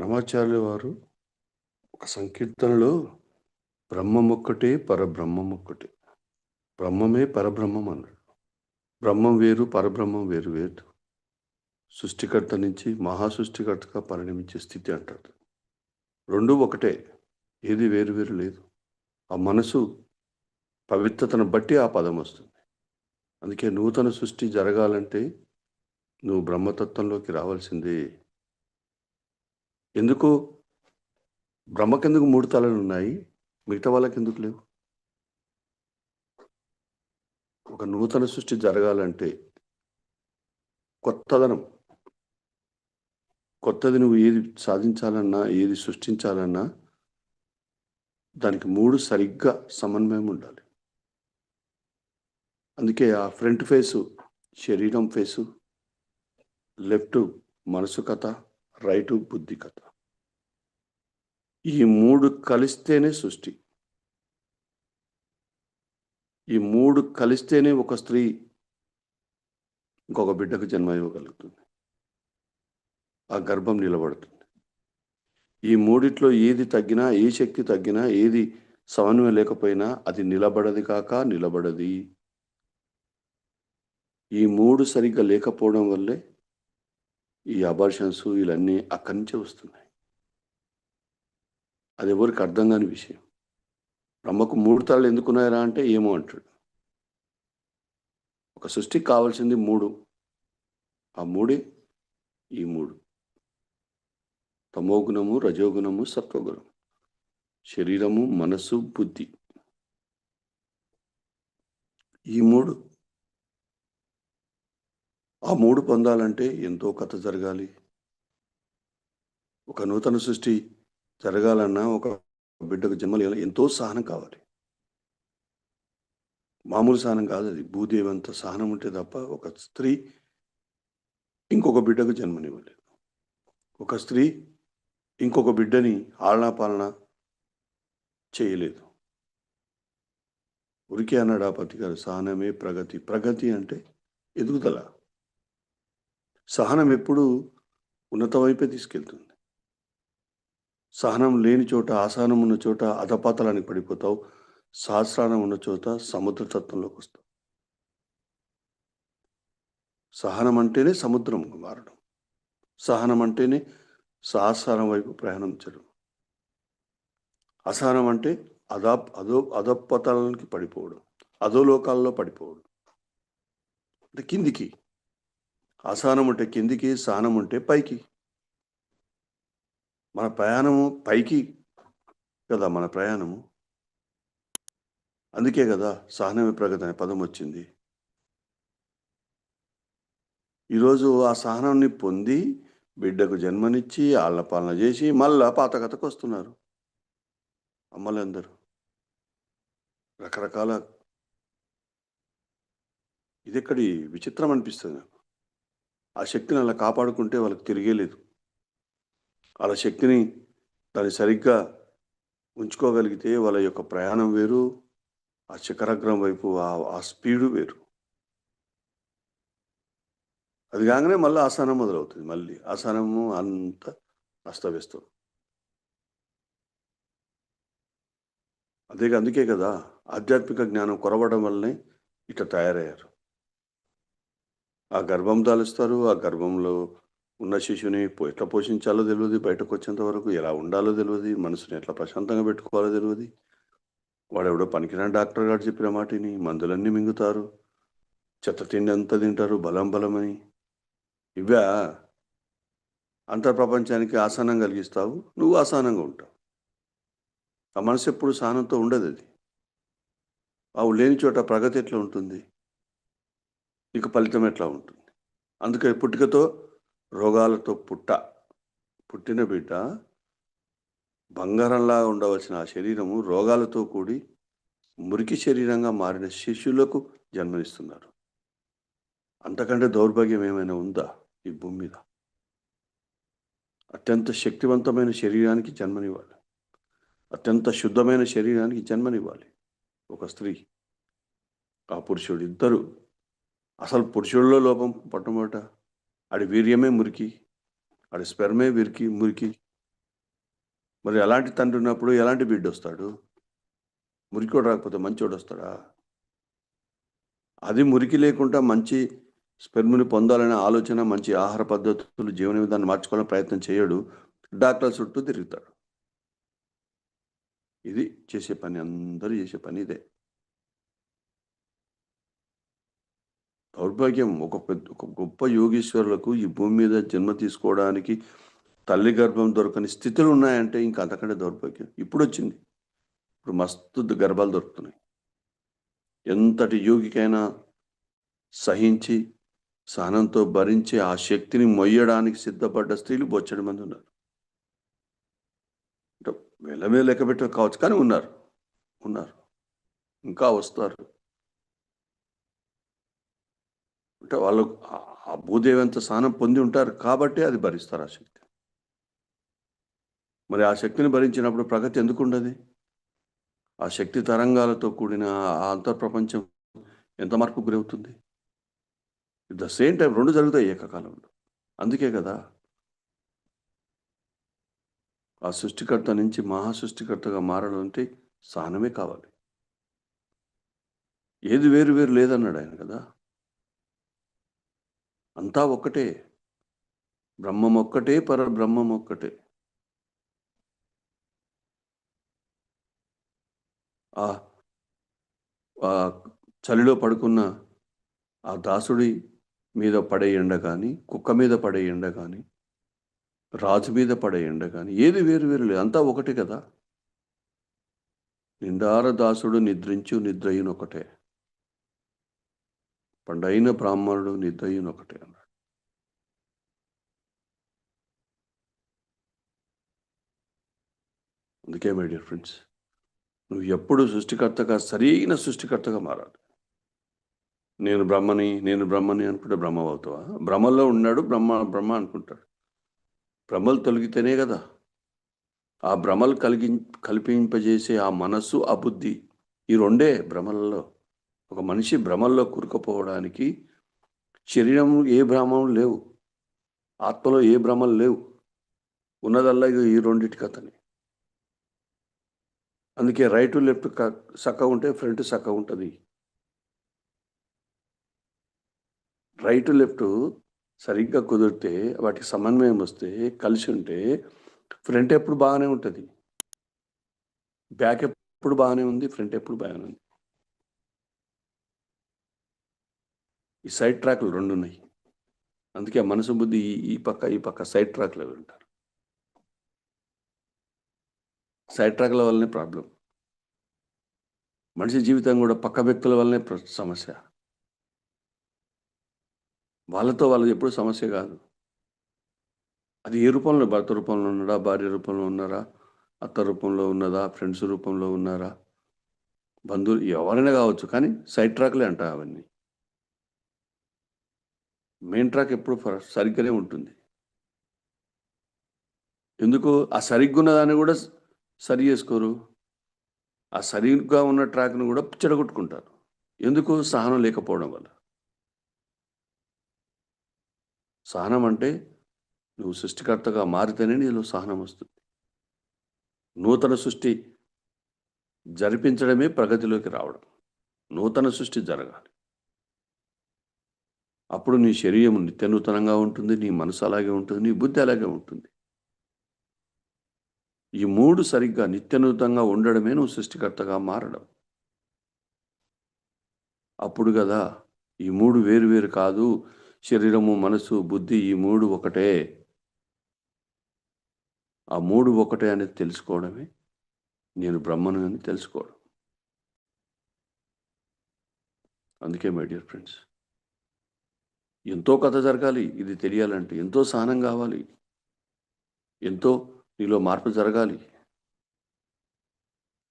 పరమాచార్యుల వారు ఒక సంకీర్తనలో బ్రహ్మమొక్కటే పరబ్రహ్మమొక్కటే, బ్రహ్మమే పరబ్రహ్మం అన్నాడు. బ్రహ్మం వేరు, పరబ్రహ్మం వేరు వేరు. సృష్టికర్త నుంచి మహాసృష్టికర్తగా పరిణమించే స్థితి అంటారు. రెండు ఒకటే, ఏది వేరు వేరు లేదు. ఆ మనసు పవిత్రతను బట్టి ఆ పదం వస్తుంది. అందుకే నూతన సృష్టి జరగాలంటే నువ్వు బ్రహ్మతత్వంలోకి రావాల్సిందే. ఎందుకు? బ్రహ్మకెందుకు మూడు తలలు ఉన్నాయి, మిగతా వాళ్ళకి ఎందుకు లేవు? ఒక నూతన సృష్టి జరగాలంటే కొత్తదనం, కొత్తది నువ్వు ఏది సాధించాలన్నా, ఏది సృష్టించాలన్నా దానికి మూడు సరిగ్గా సమన్వయం ఉండాలి. అందుకే ఆ ఫ్రంట్ ఫేసు శరీరం ఫేసు, లెఫ్ట్ మనసు కథ, రైటు బుద్ధి కథ, ఈ మూడు కలిస్తేనే సృష్టి. ఈ మూడు కలిస్తేనే ఒక స్త్రీ ఇంకొక బిడ్డకు జన్మ ఇవ్వగలుగుతుంది, ఆ గర్భం నిలబడుతుంది. ఈ మూడిట్లో ఏది తగ్గినా, ఏ శక్తి తగ్గినా, ఏది సమన్వయం లేకపోయినా అది నిలబడది కాక నిలబడది. ఈ మూడు సరిగ్గా లేకపోవడం వల్లే ఈ అబార్షన్స్ ఇవన్నీ అక్కడి నుంచే వస్తున్నాయి. అది ఎవరికి అర్థం కాని విషయం. బ్రహ్మకు మూడు తలలు ఎందుకున్నాయరా అంటే ఏమో అంటాడు. ఒక సృష్టికి కావాల్సింది మూడు, ఆ మూడే ఈ మూడు: తమోగుణము, రజోగుణము, సత్వగుణం, శరీరము, మనస్సు, బుద్ధి. ఈ మూడు, ఆ మూడు పొందాలంటే ఎంతో కథ జరగాలి. ఒక నూతన సృష్టి జరగాలన్నా, ఒక బిడ్డకు జన్మలు ఎంతో సహనం కావాలి. మామూలు సహనం కాదు అది. భూదేవి అంత సహనం ఉంటే తప్ప ఒక స్త్రీ ఇంకొక బిడ్డకు జన్మనివ్వలేదు. ఒక స్త్రీ ఇంకొక బిడ్డని ఆలనా పాలన చేయలేదు. ఉరికి అన్నాడు ఆ పతి గారు, సహనమే ప్రగతి. ప్రగతి అంటే ఎదుగుదల. సహనం ఎప్పుడు ఉన్నత వైపే తీసుకెళ్తుంది. సహనం లేని చోట, అసహనం ఉన్న చోట అధపాతాళానికి పడిపోతావు. సహస్రానం ఉన్న చోట సముద్ర తత్వంలోకి వస్తావు. సహనం అంటేనే సముద్రం మారడం. సహనం అంటేనే సహస్రానం వైపు ప్రయాణించడం. అసహనం అంటే అధపతలానికి పడిపోవడం, అధోలోకాల్లో పడిపోవడం, అంటే కిందికి. అసహనం అంటే కిందికి, సహనం అంటే పైకి. మన ప్రయాణము పైకి కదా మన ప్రయాణము. అందుకే కదా సహనమే ప్రగతి అనే పదం వచ్చింది. ఈరోజు ఆ సహనాన్ని పొంది బిడ్డకు జన్మనిచ్చి ఆళ్ళ పాలన చేసి మళ్ళా పాత కథకు వస్తున్నారు అమ్మలందరూ. రకరకాల, ఇది ఎక్కడి విచిత్రం అనిపిస్తుంది నాకు. ఆ శక్తిని అలా కాపాడుకుంటే వాళ్ళకి తిరిగేలేదు. వాళ్ళ శక్తిని దాన్ని సరిగ్గా ఉంచుకోగలిగితే వాళ్ళ యొక్క ప్రయాణం వేరు, ఆ శిఖరాగ్రం వైపు ఆ స్పీడు వేరు. అది కాగానే మళ్ళీ ఆసనం మొదలవుతుంది. మళ్ళీ ఆసనము అంత అస్తవ్యస్తం. అందుకే కదా ఆధ్యాత్మిక జ్ఞానం కొరవడం వల్లనే ఇట్లా తయారయ్యారు. ఆ గర్భం దాలుస్తారు, ఆ గర్భంలో ఉన్న శిశువుని ఎట్లా పోషించాలో తెలియదు, బయటకు వచ్చేంత వరకు ఎలా ఉండాలో తెలియదు, మనసుని ఎట్లా ప్రశాంతంగా పెట్టుకోవాలో తెలియదు. వాడెవడో పనికిరాని డాక్టర్ గారు చెప్పిన మాటిని మందులన్నీ మింగుతారు, చెత్త తిండి అంతా తింటారు, బలం బలమని. ఇవా అంతర్ప్రపంచానికి ఆసనం కలిగిస్తావు, నువ్వు ఆసనంగా ఉంటావు. ఆ మనసు ఎప్పుడు సహనంతో ఉండదు. అది అవు లేని చోట ప్రగతి ఎట్లా ఉంటుంది, నీకు ఫలితం ఎట్లా ఉంటుంది? అందుకే పుట్టుకతో రోగాలతో పుట్టిన బిడ్డ బంగారంలా ఉండవలసిన ఆ శరీరము రోగాలతో కూడి మురికి శరీరంగా మారిన శిశువులకు జన్మనిస్తున్నారు. అంతకంటే దౌర్భాగ్యం ఏమైనా ఉందా ఈ భూమి మీద? అత్యంత శక్తివంతమైన శరీరానికి జన్మనివ్వాలి, అత్యంత శుద్ధమైన శరీరానికి జన్మనివ్వాలి ఒక స్త్రీ. ఆ పురుషుడు ఇద్దరు. అసలు పురుషుడిలో లోపం పట్టమట, ఆడి వీర్యమే మురికి, ఆడి స్పెర్మే మురికి. మరి అలాంటి తండ్రి ఉన్నప్పుడు ఎలాంటి బిడ్డ వస్తాడు? మురికోడు రాకపోతే మంచోడు వస్తాడా? అది మురికి లేకుండా మంచి స్పెర్మ్‌ని పొందాలనే ఆలోచన, మంచి ఆహార పద్ధతులు, జీవన విధానం మార్చుకోవాలని ప్రయత్నం చేయడు. డాక్టర్ల చుట్టూ తిరుగుతాడు. ఇది చేసే పని. అందరూ చేసే పని ఇదే. దౌర్భాగ్యం. ఒక గొప్ప యోగీశ్వరులకు ఈ భూమి మీద జన్మ తీసుకోవడానికి తల్లి గర్భం దొరకని స్థితులు ఉన్నాయంటే ఇంక అంతకంటే దౌర్భాగ్యం. ఇప్పుడొచ్చింది. ఇప్పుడు మస్తు గర్భాలు దొరుకుతున్నాయి. ఎంతటి యోగికైనా సహించి, సహనంతో భరించి ఆ శక్తిని మొయ్యడానికి సిద్ధపడ్డ స్త్రీలు బొచ్చెడు మంది ఉన్నారు. అంటే వేళ్ళ లెక్క పెట్టడం కావచ్చు, కానీ ఉన్నారు. ఉన్నారు. ఇంకా వస్తారు. అంటే వాళ్ళు ఆ భూదేవి అంత సహనం పొంది ఉంటారు కాబట్టే అది భరిస్తారు ఆ శక్తి. మరి ఆ శక్తిని భరించినప్పుడు ప్రగతి ఎందుకుండది? ఆ శక్తి తరంగాలతో కూడిన ఆ అంతర్ప్రపంచం ఎంత మార్పుకు గురవుతుంది? ఎట్ ద సేమ్ టైమ్ 2 జరుగుతాయి ఏకకాలంలో. అందుకే కదా! ఆ సృష్టికర్త నుంచి మహా సృష్టికర్తగా మారాలంటే సహనమే కావాలి. ఏది వేరు వేరు లేదన్నాడాయన కదా! అంతా ఒక్కటే. బ్రహ్మమొక్కటే, పరబ్రహ్మమొక్కటే. ఆహ్, ఆహ్, చలిలో పడుకున్న ఆ దాసుడి మీద పడే ఎండ గాని, కుక్క మీద పడే ఎండ గాని, రాజు మీద పడే ఎండ గాని, ఏది వేరు వేరు లేదు. అంతా ఒకటే కదా! నిండార దాసుడు నిద్రించు నిద్రయునొకటే. పండైన బ్రాహ్మణుడు నిద్రయునొకటే అన్నాడు. అందుకే మై డియర్ ఫ్రెండ్స్, నువ్వు ఎప్పుడు సరైన సృష్టికర్తగా మారాలి. నేను బ్రహ్మని అనుకుంటే బ్రహ్మమవుతావా? భ్రమలో ఉన్నాడు బ్రహ్మ అనుకుంటాడు. భ్రమలు తొలగితేనే కదా! ఆ భ్రమలు కల్పింపజేసే ఆ మనస్సు, ఆ బుద్ధి. ఈ రెండే భ్రమలలో. ఒక మనిషి భ్రమల్లో కూరుకుపోవడానికి శరీరం ఏ భ్రమలు లేవు. ఆత్మలో ఏ భ్రమలు లేవు. ఉన్నదల్లా ఇగో ఈ రెండిటి కథనే. అందుకే రైటు, లెఫ్ట్ సక్కగుంటే ఫ్రంట్ సక్కగుంటది. రైటు, లెఫ్టు సరిగ్గా కుదిరితే, వాటికి సమన్వయం వస్తే, కలిసి ఉంటే ఫ్రంట్ ఎప్పుడు బాగానే ఉంటది. బ్యాక్ ఎప్పుడు బాగానే ఉంది. ఫ్రంట్ ఎప్పుడు బాగానే ఉంది. ఈ సైడ్ ట్రాక్‌లు 2 ఉన్నాయి. అందుకే మనసు, బుద్ధి ఈ పక్క సైడ్ ట్రాక్‌లో ఉంటారు. సైడ్ ట్రాక్‌ల వల్లనే ప్రాబ్లమ్. మనిషి జీవితం కూడా పక్క వ్యక్తుల వల్లనే సమస్య. వాళ్ళతో వాళ్ళది ఎప్పుడు సమస్య కాదు. అది ఏ రూపంలో, భర్త రూపంలో ఉన్నాడా? భార్య రూపంలో ఉన్నారా? అత్త రూపంలో ఉన్నదా? ఫ్రెండ్స్ రూపంలో ఉన్నారా? బంధువులు ఎవరైనా కావచ్చు. కానీ సైడ్ ట్రాక్‌లే అంట అవన్నీ. మెయిన్ ట్రాక్ ఎప్పుడు సరిగ్గానే ఉంటుంది. ఎందుకు? ఆ సరిగ్గున్న దాన్ని కూడా సరి చేసుకోరు. ఆ సరిగ్గా ఉన్న ట్రాక్‌ని కూడా చెడగొట్టుకుంటారు. ఎందుకు? సహనం లేకపోవడం వల్ల. సహనం అంటే నువ్వు సృష్టికర్తగా మారితేనే నీలో సహనం వస్తుంది. నూతన సృష్టి జరిపించడమే ప్రగతిలోకి రావడం. నూతన సృష్టి జరగాలి. అప్పుడు నీ శరీరం నిత్యనూతనంగా ఉంటుంది. నీ మనసు అలాగే ఉంటుంది. నీ బుద్ధి అలాగే ఉంటుంది. ఈ 3 సరిగ్గా నిత్యనూతంగా ఉండడమే నువ్వు సృష్టికర్తగా మారడం. అప్పుడు గదా! ఈ 3 వేరు వేరు కాదు. శరీరము, మనసు, బుద్ధి ఈ 3 ఒకటే. ఆ 3 ఒకటే అనేది తెలుసుకోవడమే నేను బ్రహ్మను అని తెలుసుకోవడం. అందుకే మై డియర్ ఫ్రెండ్స్, ఎంతో కథ జరగాలి ఇది తెలియాలంటే. ఎంతో సహనం గావాలి. ఎంతో నీలో మార్పు జరగాలి.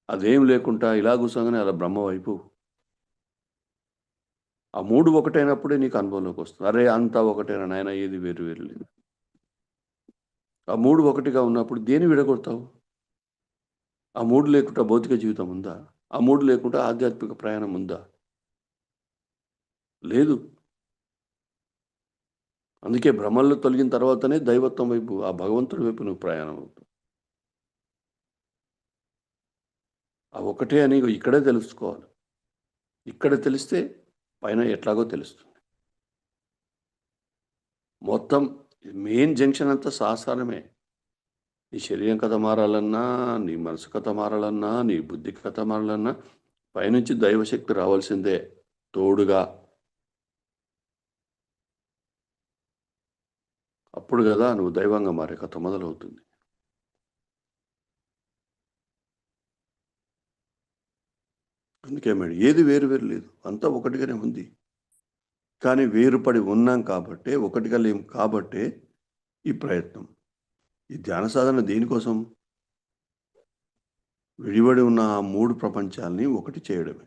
అదేం లేకుండా ఇలా కూర్చోగానే అలా బ్రహ్మ వైపు. ఆ 3 ఒకటైనప్పుడే నీకు అనుభవంలోకొస్తుంది. అరే! అంతా ఒకటేనా నాయనా, ఏది వేరు వేరు లేదు. ఆ 3 ఒకటిగా ఉన్నప్పుడు దేన్ని విడగొడతావు? ఆ 3 లేకుండా భౌతిక జీవితం ఉందా? ఆ 3 లేకుండా ఆధ్యాత్మిక ప్రయాణం ఉందా? లేదు. అందుకే భ్రమల్లో తొలగిన తర్వాతనే దైవత్వం వైపు, ఆ భగవంతుడి వైపు నువ్వు ప్రయాణం అవుతావు. ఆ ఒకటే అని ఇక్కడే తెలుసుకోవాలి. ఇక్కడ తెలిస్తే పైన ఎట్లాగో తెలుస్తుంది. మొత్తం మెయిన్ జంక్షన్ అంతా సాకారమే. నీ శరీరం కథ మారాలన్నా, నీ మనసు కథ మారాలన్నా, నీ బుద్ధి కథ మారాలన్నా పైనుంచి దైవశక్తి రావాల్సిందే తోడుగా. అప్పుడు కదా నువ్వు దైవంగా మారే కథ మొదలవుతుంది. అందుకే మేడం ఏది వేరు వేరు లేదు, అంతా ఒకటిగానే ఉంది. కానీ వేరుపడి ఉన్నాం కాబట్టే, ఒకటిగా లేం కాబట్టే ఈ ప్రయత్నం. ఈ ధ్యాన సాధన దేనికోసం? విడివడి ఉన్న ఆ 3 ప్రపంచాల్ని ఒకటి చేయడమే.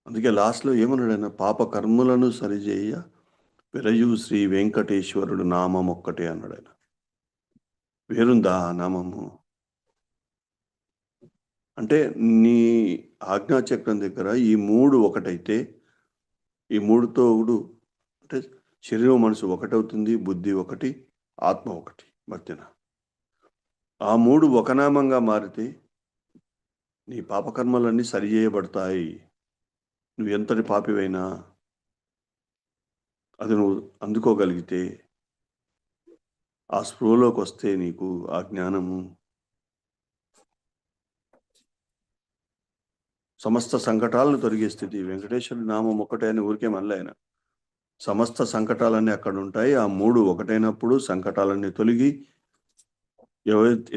అందుకే లాస్ట్‌లో ఏమన్నాడాయన? పాప కర్మలను సరిజేయ వెలయు శ్రీ వెంకటేశ్వరుడు నామమొక్కటే అన్నాడాయన. వేరుందా ఆ నామము? అంటే నీ ఆజ్ఞాచక్రం దగ్గర ఈ 3 ఒకటైతే, ఈ 3 తోడు అంటే శరీరం, మనసు ఒకటవుతుంది, బుద్ధి ఒకటి, ఆత్మ ఒకటి మధ్యన. ఆ 3 ఒక నామంగా మారితే నీ పాపకర్మలన్నీ సరిచేయబడతాయి. నువ్వు ఎంతటి పాపివైనా అది నువ్వు అందుకోగలిగితే, ఆ స్పృహలోకొస్తే నీకు ఆ జ్ఞానము, సమస్త సంకటాలను తొలగే స్థితి. వెంకటేశ్వరుడి నామం ఒక్కటే అని ఊరికే మళ్ళీ ఆయన. సమస్త సంకటాలన్నీ అక్కడుంటాయి. ఆ 3 ఒకటైనప్పుడు సంకటాలన్నీ తొలగి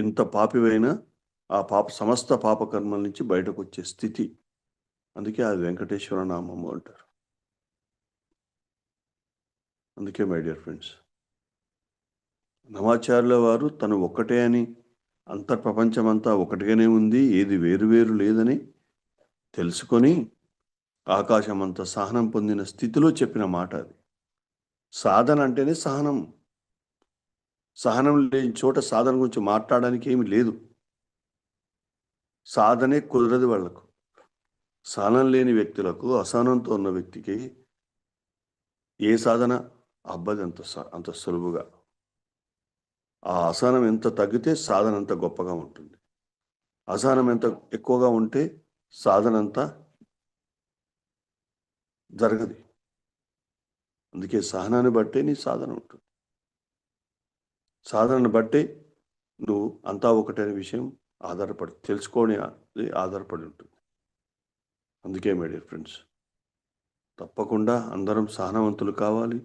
ఎంత పాపివైనా ఆ సమస్త పాపకర్మల నుంచి బయటకొచ్చే స్థితి. అందుకే అది వెంకటేశ్వర నామము అంటారు. అందుకే మై డియర్ ఫ్రెండ్స్, నమాచార్యుల వారు తను ఒక్కటే అని, అంతర్ప్రపంచమంతా ఒకటిగానే ఉంది, ఏది వేరు వేరు లేదని తెలుసుకొని ఆకాశమంత సహనం పొందిన స్థితిలో చెప్పిన మాట అది. సాధన అంటేనే సహనం. సహనం లేని చోట సాధన గురించి మాట్లాడడానికి ఏమి లేదు. సాధనే కుదరదు వాళ్లకు. సహనం లేని వ్యక్తులకు, అసహనంతో ఉన్న వ్యక్తికి ఏ సాధన అబ్బది అంత సులువుగా. ఆ అసహనం ఎంత తగ్గితే సాధన అంత గొప్పగా ఉంటుంది. అసహనం ఎంత ఎక్కువగా ఉంటే సాధన అంతా జరగదు. అందుకే సహనాన్ని బట్టే నీ సాధన ఉంటుంది. సాధనను బట్టే నువ్వు అంతా ఒకటే అనే విషయం తెలుసుకొని ఆధారపడి ఉంటుంది. అందుకే మై డియర్ ఫ్రెండ్స్, తప్పకుండా అందరం సహనవంతులు కావాలి.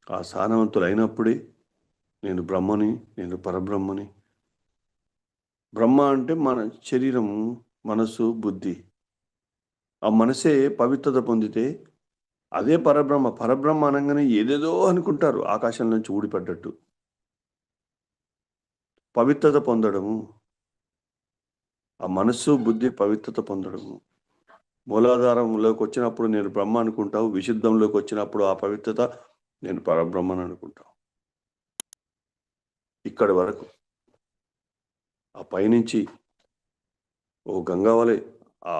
ఆ సహనవంతులు అయినప్పుడే నేను బ్రహ్మని, నేను పరబ్రహ్మని. బ్రహ్మ అంటే మన శరీరము, మనసు, బుద్ధి. ఆ మనసే పవిత్రత పొందితే అదే పరబ్రహ్మ. పరబ్రహ్మ అనగానే ఏదేదో అనుకుంటారు, ఆకాశం నుంచి ఊడిపడ్డట్టు. పవిత్రత పొందడము, ఆ మనస్సు, బుద్ధి పవిత్రత పొందడము. మూలాధారంలోకి వచ్చినప్పుడు నేను బ్రహ్మ అనుకుంటావు, విశుద్ధంలోకి వచ్చినప్పుడు ఆ పవిత్రత నేను పరబ్రహ్మని అనుకుంటావు. ఇక్కడి వరకు ఆ పైనుంచి ఓ గంగా వలె ఆ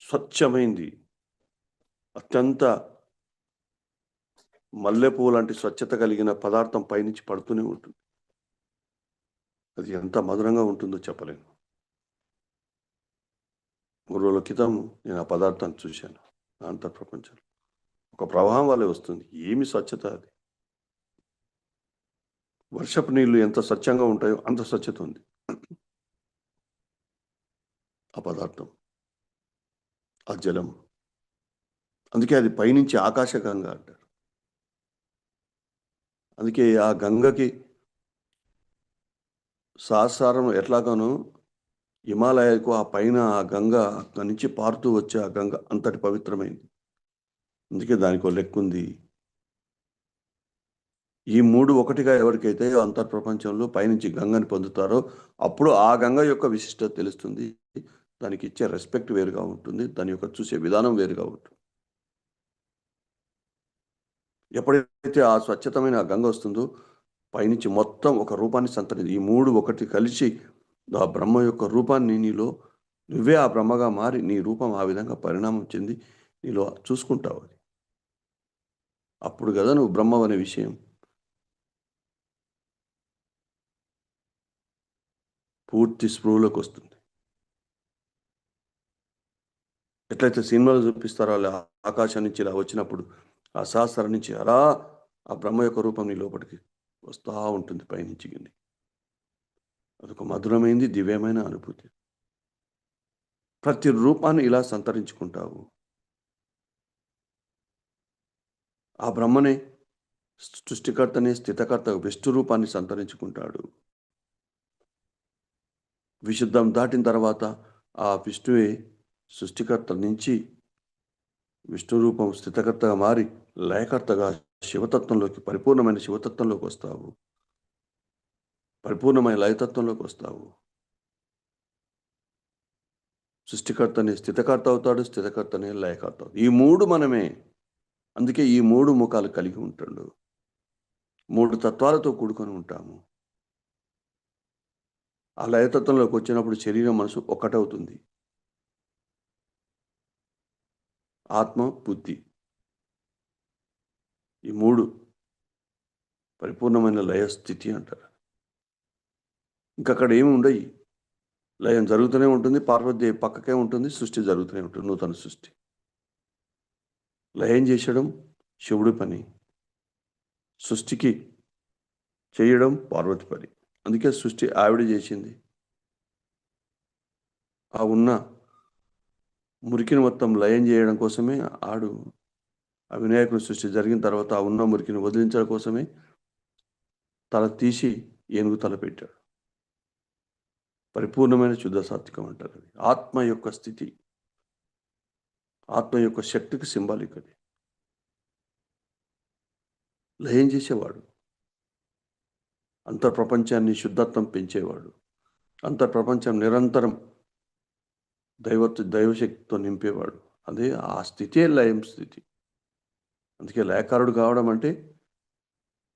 స్వచ్ఛమైంది, అత్యంత మల్లెపూ లాంటి స్వచ్ఛత కలిగిన పదార్థం పైనుంచి పడుతూనే ఉంటుంది. అది ఎంత మధురంగా ఉంటుందో చెప్పలేను. 3 రోజుల క్రితం నేను ఆ పదార్థాన్ని చూశాను. అంతర్ప్రపంచంలో ఒక ప్రవాహం వలె వస్తుంది. ఏమి స్వచ్ఛత అది! వర్షపు నీళ్లు ఎంత స్వచ్ఛంగా ఉంటాయో అంత స్వచ్ఛత ఉంది ఆ పదార్థం, ఆ జలం. అందుకే అది పైనుంచి ఆకాశగంగా అంటారు. అందుకే ఆ గంగకి సహస్రారం ఎట్లాగానో హిమాలయాలకు ఆ పైన ఆ గంగ అక్కడి నుంచి పారుతూ వచ్చే ఆ గంగ అంతటి పవిత్రమైంది. అందుకే దానికో లెక్కుంది. ఈ 3 ఒకటిగా ఎవరికైతే అంతర్ప్రపంచంలో పైనుంచి గంగని పొందుతారో అప్పుడు ఆ గంగ యొక్క విశిష్టత తెలుస్తుంది. దానికి ఇచ్చే రెస్పెక్ట్ వేరుగా ఉంటుంది. దాని యొక్క చూసే విధానం వేరుగా ఉంటుంది. ఎప్పుడైతే ఆ స్వచ్ఛతమైన ఆ గంగ వస్తుందో పైనుంచి మొత్తం ఒక రూపాన్ని ఈ 3 ఒకటి కలిసి ఆ బ్రహ్మ యొక్క రూపాన్ని నీలో, నువ్వే ఆ బ్రహ్మగా మారి నీ రూపం ఆ విధంగా పరిణామం చెంది నీలో చూసుకుంటావు. అది అప్పుడు కదా నువ్వు బ్రహ్మం అనే విషయం. పూర్తి స్పృహలోకి వస్తుంది. ఎట్లయితే సినిమాలో చూపిస్తారో అలా ఆకాశం నుంచి ఇలా వచ్చినప్పుడు ఆ సహస్రం నుంచి అలా ఆ బ్రహ్మ యొక్క రూపం నీ లోపలికి వస్తూ ఉంటుంది పైనుంచి కింది. అదొక మధురమైంది దివ్యమైన అనుభూతి. ప్రతి రూపాన్ని ఇలా సంతరించుకుంటావు. ఆ బ్రహ్మనే సృష్టికర్తనే స్థితకర్త విష్ణు రూపాన్ని సంతరించుకుంటాడు. విశుద్ధం దాటిన తర్వాత ఆ విష్ణువే సృష్టికర్త నుంచి విష్ణు రూపం స్థితకర్తగా మారి లయకర్తగా శివతత్వంలోకి పరిపూర్ణమైన శివతత్వంలోకి వస్తావు. పరిపూర్ణమైన లయతత్వంలోకి వస్తావు. సృష్టికర్తనే స్థితకర్త అవుతాడు, స్థితకర్తనే లయకర్త అవుతాడు. ఈ మూడు మనమే. అందుకే ఈ మూడు ముఖాలు కలిగి ఉంటాడు. మూడు తత్వాలతో కూడుకొని ఉంటాము. ఆ లయతత్వంలోకి వచ్చినప్పుడు శరీరం మనసు ఒక్కటవుతుంది. ఆత్మ బుద్ధి ఈ మూడు పరిపూర్ణమైన లయస్థితి అంటారు. ఇంకక్కడ ఏమి ఉండయి. లయం జరుగుతూనే ఉంటుంది, పార్వతీదేవి పక్కకే ఉంటుంది, సృష్టి జరుగుతూనే ఉంటుంది, నూతన సృష్టి. లయం చేసడం శివుడి పని, సృష్టికి చేయడం పార్వతి పని. అందుకే సృష్టి ఆవిడ చేసింది. ఆ ఉన్న మురికిని మొత్తం లయం చేయడం కోసమే ఆ వినాయకుని సృష్టి జరిగిన తర్వాత ఆ ఉన్న మురికిని వదిలించడం కోసమే తల తీసి ఏనుగు తల పెట్టాడు. పరిపూర్ణమైన శుద్ధ సాత్వికం అంటారు. అది ఆత్మ యొక్క స్థితి, ఆత్మ యొక్క శక్తికి సింబాలిక్. అది లయం చేసేవాడు, అంతర్ప్రపంచాన్ని శుద్ధత్వం పెంచేవాడు, అంతర్ప్రపంచం నిరంతరం దైవశక్తితో నింపేవాడు. అదే ఆ స్థితే లయం స్థితి. అందుకే లయకారుడు కావడం అంటే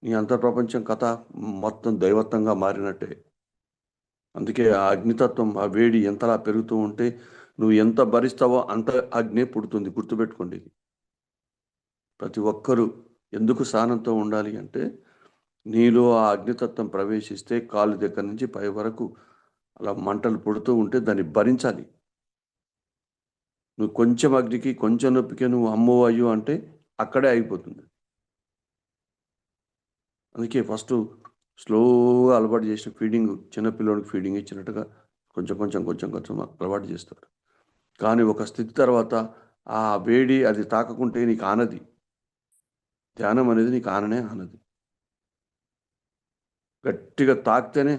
నీ అంతర్ప్రపంచం కథ మొత్తం దైవత్వంగా మారినట్టే. అందుకే ఆ అగ్నితత్వం, ఆ వేడి ఎంతలా పెరుగుతూ ఉంటే నువ్వు ఎంత భరిస్తావో అంత అగ్ని పుడుతుంది. గుర్తుపెట్టుకోండి. ప్రతి ఒక్కరూ ఎందుకు సహనంతో ఉండాలి అంటే నీలో ఆ అగ్నితత్వం ప్రవేశిస్తే కాలు దగ్గర నుంచి పై వరకు అలా మంటలు పుడుతూ ఉంటే దాన్ని భరించాలి. నువ్వు కొంచెం అగ్నికి కొంచెం నొప్పికే నువ్వు అమ్మో అయ్యో అంటే అక్కడే అయిపోతుంది. అందుకే ఫస్ట్ స్లోగా అలవాటు చేసిన ఫీడింగ్, చిన్నపిల్లోడికి ఫీడింగ్ ఇచ్చినట్టుగా కొంచెం కొంచెం కొంచెం కొంచెం అలవాటు చేస్తాడు. కానీ ఒక స్థితి తర్వాత ఆ వేడి అది తాకకుంటే నీకు ఆనది. ధ్యానం అనేది నీకు ఆననే. గట్టిగా తాకితేనే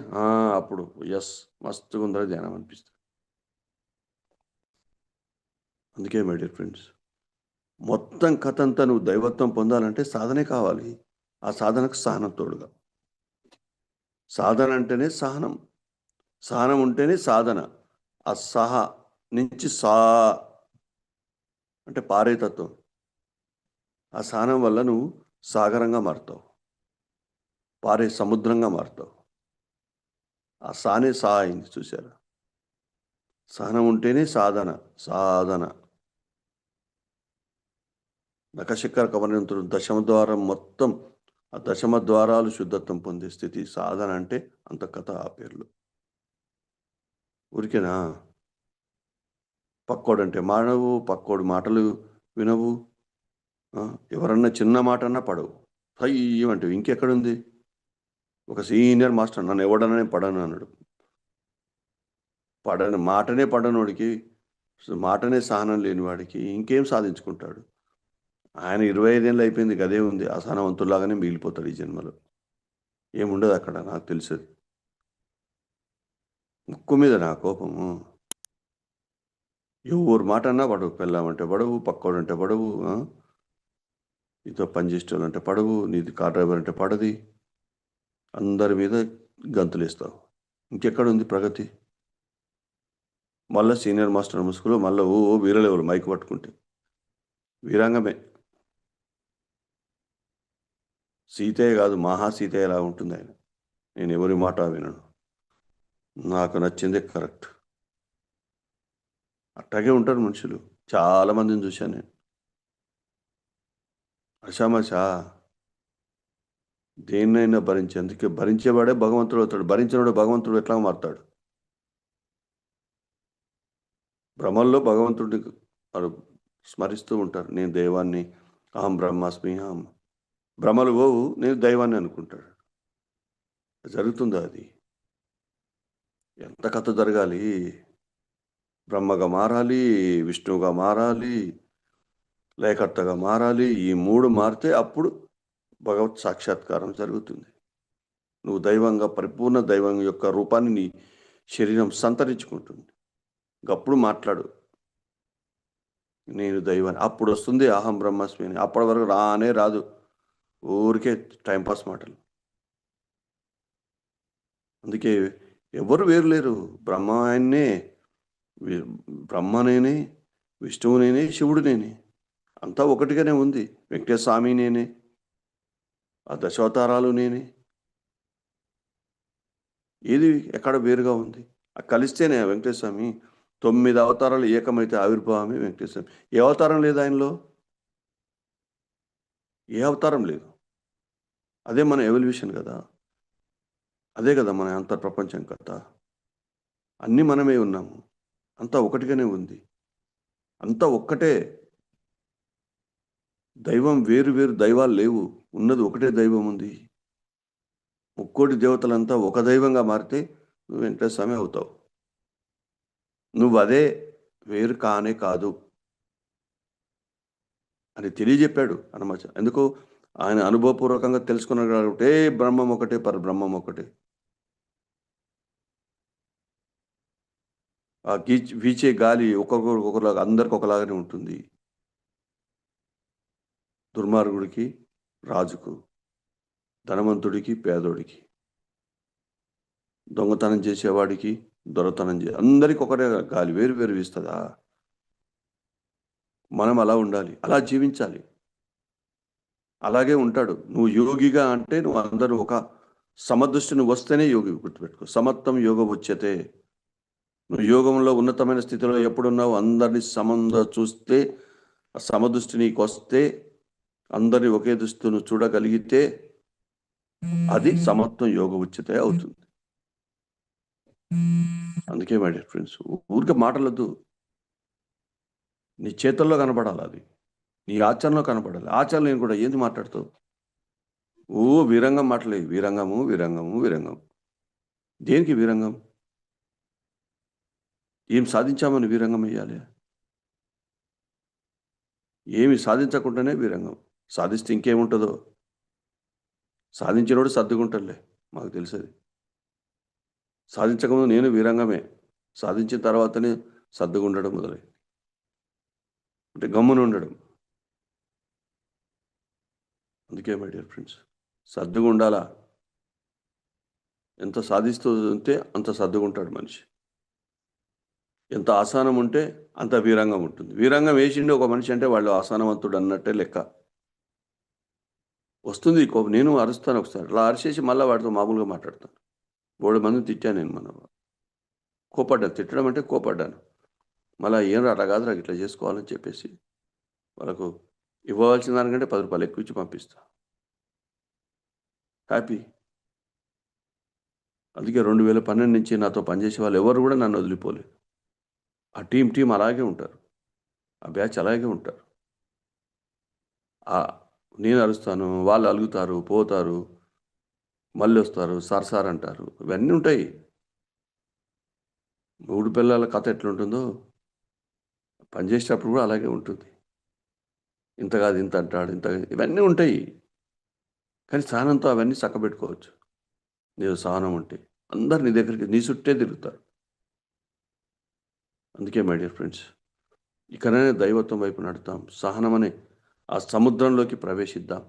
అప్పుడు యస్ మస్తుగా ఉందని ధ్యానం అనిపిస్తుంది. అందుకే మై డియర్ ఫ్రెండ్స్, మొత్తం కథ అంతా నువ్వు దైవత్వం పొందాలంటే సాధనే కావాలి. ఆ సాధనకు సహనం తోడుగా. సాధన అంటేనే సహనం, సహనం ఉంటేనే సాధన. ఆ సహ నుంచి అంటే పారేతత్వం. ఆ సహనం వల్ల నువ్వు సాగరంగా మారుతావు, పారే సముద్రంగా మారుతావు. ఆ సానే అయింది చూసారా. సహనం ఉంటేనే సాధన. నఖశిఖర కమలంతుడు దశమద్వారం మొత్తం ఆ దశమ ద్వారాలు శుద్ధత్వం పొందే స్థితి సాధన అంటే అంత కథ ఆ పేర్లు. ఊరికేనా? పక్కోడంటే మానవు, పక్కోడు మాటలు వినవు, ఎవరన్నా చిన్న మాట అన్నా పడవు. ఏమంటావు ఇంకెక్కడుంది? ఒక సీనియర్ మాస్టర్ నన్ను ఎవడననే పడను అన్నాడు. మాటనే పడనోడికి, మాటనే సహనం లేని వాడికి ఇంకేం సాధించుకుంటాడు? ఆయన 25 ఏళ్ళు అయిపోయింది, గదే ఉంది. అసహనవంతుల్లాగానే మిగిలిపోతాడు ఈ జన్మలో. ఏముండదు అక్కడ, నాకు తెలిసేది. ముక్కు మీద నా కోపము. ఎవరు మాట అన్నా పడవు. పెళ్ళామంటే పడవు, పక్కోడంటే పడవు, నీతో పనిచేసేవాళ్ళు అంటే పడవు, నీది కార్ డ్రైవర్ అంటే పడది. అందరి మీద గంతులేస్తావు. ఇంకెక్కడుంది ప్రగతి? మళ్ళీ సీనియర్ మాస్టర్ ముసుగులో మళ్ళీ వీరలేవులు మైక్ పట్టుకుంటే వీరాంగమే. సీతయ్య కాదు, మహాసీతయ్య ఎలా ఉంటుంది ఆయన. నేను ఎవరి మాట వినను, నాకు నచ్చిందే కరెక్ట్. అట్టాగే ఉంటారు మనుషులు. చాలామందిని చూశాను నేను. అషామాషా దేన్నైనా భరించేందుకే భరించేవాడే భగవంతుడు అవుతాడు. భరించినవాడు భగవంతుడు ఎట్లా మారుతాడు? భ్రమల్లో భగవంతుడిని వారు స్మరిస్తూ ఉంటారు. నేను దైవాన్ని, అహం బ్రహ్మాస్మి, అహం భ్రమలు పోవు, నేను దైవాన్ని అనుకుంటాడు. జరుగుతుందా అది? ఎంత కథ జరగాలి? బ్రహ్మగా మారాలి, విష్ణువుగా మారాలి, లయకర్తగా మారాలి. ఈ 3 మారితే అప్పుడు భగవత్ సాక్షాత్కారం జరుగుతుంది. నువ్వు దైవంగా, పరిపూర్ణ దైవం యొక్క రూపాన్ని నీ శరీరం సంతరించుకుంటుంది. అప్పుడు మాట్లాడు, నేను దైవాన్ని. అప్పుడు వస్తుంది అహం బ్రహ్మాస్మి అని. అప్పటి వరకు రానే రాదు. ఊరికే టైంపాస్ మాటలు. అందుకే ఎవరు వేరు లేరు. బ్రహ్మ ఆయన్నే, వి- బ్రహ్మ నేనే, విష్ణువు నేనే, శివుడు నేనే. అంతా ఒకటిగానే ఉంది. వెంకటేశ్వర స్వామి నేనే, ఆ దశావతారాలు నేనే. ఏది ఎక్కడ వేరుగా ఉంది? కలిస్తేనే వెంకటేశ్వర స్వామి. 9 అవతారాలు ఏకమైతే ఆవిర్భావమే వెంకటేశ్వర స్వామి. ఏ అవతారం లేదు ఆయనలో? ఏ అవతారం లేదు. అదే మన ఎవల్యూషన్ కదా. అదే కదా మన అంతర్ప్రపంచం కథ. అన్నీ మనమే ఉన్నాము. అంతా ఒకటిగానే ఉంది. అంతా ఒక్కటే. దైవం వేరు వేరు దైవాలు లేవు. ఉన్నది ఒకటే దైవం ఉంది. ముక్కోటి దేవతలంతా ఒక దైవంగా మారితే నువ్వు వెంకటేశ్వర స్వామి అవుతావు. నువ్వు అదే, వేరు కానే కాదు అని తెలియజెప్పాడు హనుమాచ. ఎందుకు? ఆయన అనుభవపూర్వకంగా తెలుసుకున్నాడు కాబట్టి బ్రహ్మం ఒకటే, పరబ్రహ్మం ఒకటే. ఆ వీచే గాలి ఒక్కొక్కరికి ఒకలాగా, అందరికి ఒకలాగానే ఉంటుంది. దుర్మార్గుడికి, రాజుకు, ధనవంతుడికి, పేదోడికి, దొంగతనం చేసేవాడికి, అందరికి ఒకటే గాలి. వేరు వేరు వీస్తుందా? మనం అలా ఉండాలి, అలా జీవించాలి. అలాగే ఉంటాడు. నువ్వు యోగిగా అంటే నువ్వు అందరూ ఒక సమదృష్టిని వస్తేనే యోగి. గుర్తుపెట్టుకో, సమత్వం యోగ ఉచ్యతే. నువ్వు యోగంలో ఉన్నతమైన స్థితిలో ఎప్పుడున్నావు, అందరినీ సమంగా చూస్తే, ఆ సమదృష్టి నీకు వస్తే, అందరినీ ఒకే దృష్టితో నువ్వు చూడగలిగితే అది సమత్వం యోగ ఉచ్యతే అవుతుంది. అందుకే మై డియర్ ఫ్రెండ్స్, ఊరికే మాటలొద్దు. నీ చేతుల్లో కనపడాలి అది. నీ ఆచరణలో కనపడాలి. ఆచరణ నేను కూడా ఏంది మాట్లాడుతావు? ఓ వీరంగం మాటలే. వీరంగము, వీరంగము, వీరంగం. దేనికి వీరంగం? ఏం సాధించామని వీరంగం వేయాలి? ఏమి సాధించకుండానే వీరంగం. సాధిస్తే ఇంకేముంటుందో? సాధించినోడు సర్దుకుంటాడులే, మాకు తెలుసది. సాధించకముందు నేను వీరంగమే. సాధించిన తర్వాతనే సర్దుకుండడం మొదలై, అంటే గమ్మున ఉండడం. అందుకే మై డియర్ ఫ్రెండ్స్, సర్దుగా ఉండాలా. ఎంత సాధిస్తూ ఉంటే అంత సర్దుకుంటాడు మనిషి. ఎంత ఆసనం ఉంటే అంత వీరంగం ఉంటుంది. వీరంగం వేసిండే ఒక మనిషి అంటే వాళ్ళు ఆసనవంతుడు అన్నట్టే లెక్క. వస్తుంది కోపం. నేను అరుస్తాను ఒకసారి. అలా అరిచేసి మళ్ళీ వాడితో మామూలుగా మాట్లాడతాను. బోలెడు మందిని తిట్టాను నేను. కోపడ్డాను. తిట్టడం అంటే కోపడ్డాను. మళ్ళీ ఏం రా అట్లా కాదురా, ఇట్లా చేసుకోవాలని చెప్పేసి వాళ్ళకు ఇవ్వవలసిన దానికంటే రూ. 10 ఎక్కువ ఇచ్చి పంపిస్తా. హ్యాపీ. అందుకే 2012 నుంచి నాతో పనిచేసే వాళ్ళు ఎవరు కూడా నన్ను వదిలిపోలేదు. ఆ టీం అలాగే ఉంటారు. ఆ బ్యాచ్ అలాగే ఉంటారు. నేను అరుస్తాను, వాళ్ళు అలుగుతారు, పోతారు, మళ్ళీ వస్తారు, సార్ అంటారు. ఇవన్నీ ఉంటాయి. 3 పిల్లల కథ ఎట్లుంటుందో పనిచేసేటప్పుడు కూడా అలాగే ఉంటుంది. ఇంత కాదు ఇంత అంటాడు, ఇంత ఇవన్నీ ఉంటాయి. కానీ సహనంతో అవన్నీ చక్కబెట్టుకోవచ్చు. నీకు సహనం ఉంటే అందరు నీ దగ్గరికి, నీ చుట్టే తిరుగుతారు. అందుకే మై డియర్ ఫ్రెండ్స్, ఇకనైనా దైవత్వం వైపు నడుద్దాం. సహనం అనే ఆ సముద్రంలోకి ప్రవేశిద్దాం.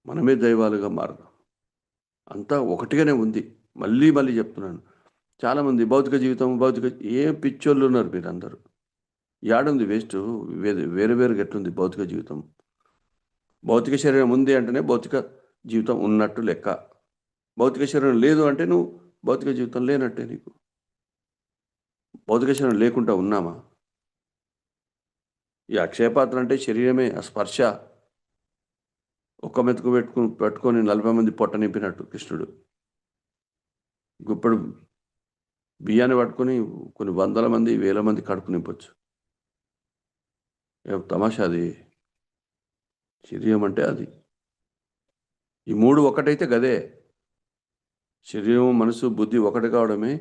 మనమే దైవాలుగా మారదాం. అంతా ఒకటిగానే ఉంది. మళ్ళీ మళ్ళీ చెప్తున్నాను. చాలామంది భౌతిక జీవితం, ఏం పిచ్చోళ్ళు ఉన్నారు మీరందరూ. యాడుంది వేస్టు? వేరు వేరుగా ఎట్లుంది భౌతిక జీవితం? భౌతిక శరీరం ఉంది అంటేనే భౌతిక జీవితం ఉన్నట్టు లెక్క. భౌతిక శరీరం లేదు అంటే నువ్వు భౌతిక జీవితం లేనట్టే నీకు. భౌతిక శరీరం లేకుండా ఉన్నామా? ఈ అక్షయపాత్ర అంటే శరీరమే, ఆ స్పర్శ. ఒక్క మెతుకు పట్టుకొని 40 మంది పొట్ట నింపినట్టు కృష్ణుడు. గుప్పెడు బియ్యాన్ని పట్టుకొని కొన్ని వందల మంది, వేల మంది కడుపు నింపొచ్చు. ఏం తమాషా అది. శరీరం అంటే అది. ఈ 3 ఒకటైతే గదే. శరీరం, మనసు, బుద్ధి ఒకటి కావడమే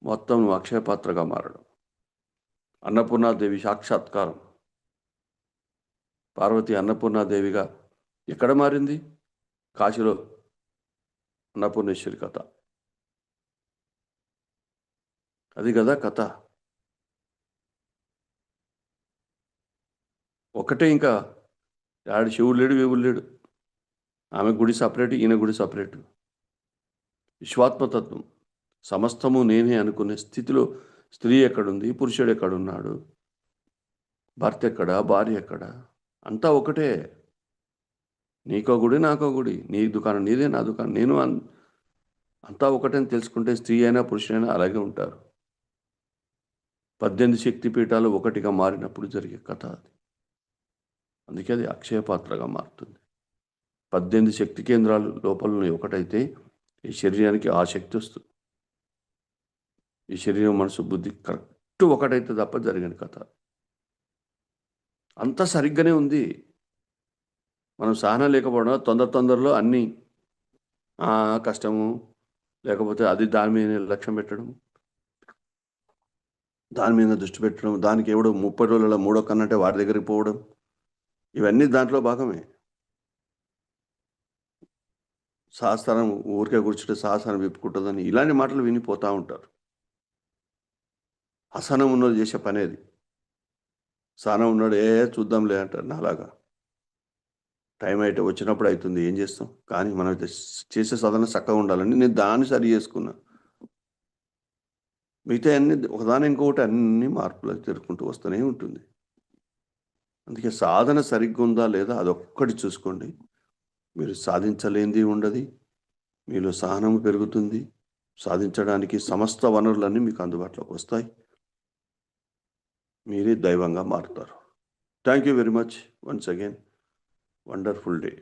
మొత్తం నువ్వు అక్షయ పాత్రగా మారడం. అన్నపూర్ణాదేవి సాక్షాత్కారం. పార్వతి అన్నపూర్ణాదేవిగా ఎక్కడ మారింది? కాశీలో అన్నపూర్ణేశ్వరి కథ. అది కదా కథ. ఒకటే ఇంకా. ఆడు శివుడు లేడు, వేవుడు లేడు. ఆమె గుడి సపరేట్, ఈయన గుడి సపరేట్. విశ్వాత్మతత్వం. సమస్తము నేనే అనుకునే స్థితిలో స్త్రీ ఎక్కడుంది, పురుషుడు ఎక్కడున్నాడు, భర్త ఎక్కడ, భార్య ఎక్కడ, అంతా ఒకటే. నీకో గుడి, నాకో గుడి, నీ దుకాణం నీదే, నా దుకాణం నేను, అంతా ఒకటని తెలుసుకుంటే స్త్రీ అయినా పురుషుడైనా అలాగే ఉంటారు. 18 శక్తిపీఠాలు ఒకటిగా మారినప్పుడు జరిగే కథ అది. అందుకే అది అక్షయ పాత్రగా మారుతుంది. 18 శక్తి కేంద్రాలు లోపల ఒకటైతే ఈ శరీరానికి ఆ శక్తి వస్తుంది. ఈ శరీరం, మనసు, బుద్ధి కరెక్ట్ ఒకటైతే తప్ప జరిగిన కథ అంతా సరిగ్గానే ఉంది. మనం సహనం లేకపోవడం, తొందరలో అన్నీ కష్టము, లేకపోతే అది దాని మీద లక్ష్యం పెట్టడం, దాని మీద దృష్టి పెట్టడం, దానికి ఎవడో 30 రోజుల మూడో కన్నంటే వాడి దగ్గరికి పోవడం, ఇవన్నీ దాంట్లో భాగమే. సహస్రం ఊరికే కూర్చుంటే సహస్రం విప్పుకుంటుందని ఇలాంటి మాటలు వినిపోతూ ఉంటారు. అసహనం ఉన్నోడు చేసే పని అది. సహనం ఉన్నాడు చూద్దాంలే అంటారు. నాలాగా టైం అయితే వచ్చినప్పుడు అవుతుంది, ఏం చేస్తాం. కానీ మనం చేసే సాధన చక్కగా ఉండాలని నేను దాన్ని సరి చేసుకున్నా. మిగతా అన్ని ఒకదాని ఇంకొకటి అన్ని మార్పులు జరుపుకుంటూ వస్తూనే ఉంటుంది. అందుకే సాధన సరిగ్గా ఉందా లేదా అదొక్కటి చూసుకోండి. మీరు సాధించలేనిది ఉండదు. మీలో సహనం పెరుగుతుంది. సాధించడానికి సమస్త వనరులన్నీ మీకు అందుబాటులోకి వస్తాయి. మీరే దైవంగా మారుతారు. Thank you very much. Once again wonderful day.